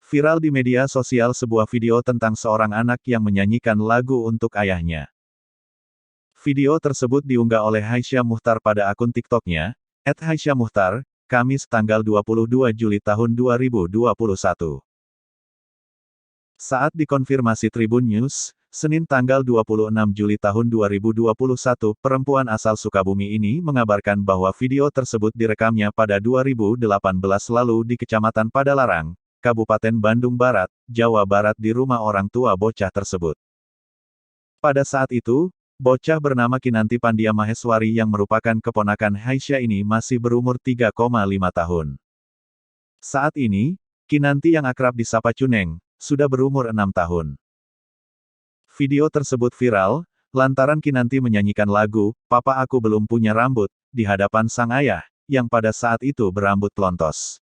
Viral di media sosial sebuah video tentang seorang anak yang menyanyikan lagu untuk ayahnya. Video tersebut diunggah oleh Haisya Muchtar pada akun TikTok-nya, @haisyamuchtar, Kamis tanggal 22 Juli tahun 2021. Saat dikonfirmasi Tribun News, Senin tanggal 26 Juli tahun 2021, perempuan asal Sukabumi ini mengabarkan bahwa video tersebut direkamnya pada 2018 lalu di Kecamatan Padalarang, Kabupaten Bandung Barat, Jawa Barat di rumah orang tua bocah tersebut. Pada saat itu, bocah bernama Kinanti Pandia Maheswari yang merupakan keponakan Haisya ini masih berumur 3,5 tahun. Saat ini, Kinanti yang akrab disapa Cuneng, sudah berumur 6 tahun. Video tersebut viral, lantaran Kinanti menyanyikan lagu, "Papa Aku Belum Punya Rambut," di hadapan sang ayah, yang pada saat itu berambut pelontos.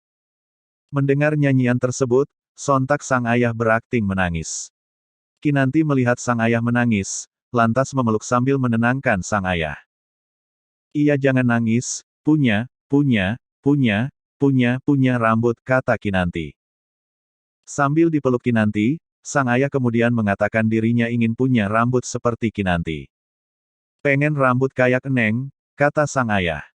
Mendengar nyanyian tersebut, sontak sang ayah berakting menangis. Kinanti melihat sang ayah menangis, lantas memeluk sambil menenangkan sang ayah. "Iya jangan nangis, punya rambut," kata Kinanti. Sambil dipeluk Kinanti, sang ayah kemudian mengatakan dirinya ingin punya rambut seperti Kinanti. "Pengen rambut kayak Eneng," kata sang ayah.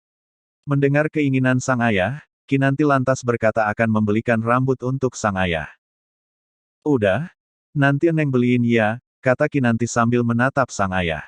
Mendengar keinginan sang ayah, Kinanti lantas berkata akan membelikan rambut untuk sang ayah. "Udah, nanti Eneng beliin ya," kata Kinanti sambil menatap sang ayah.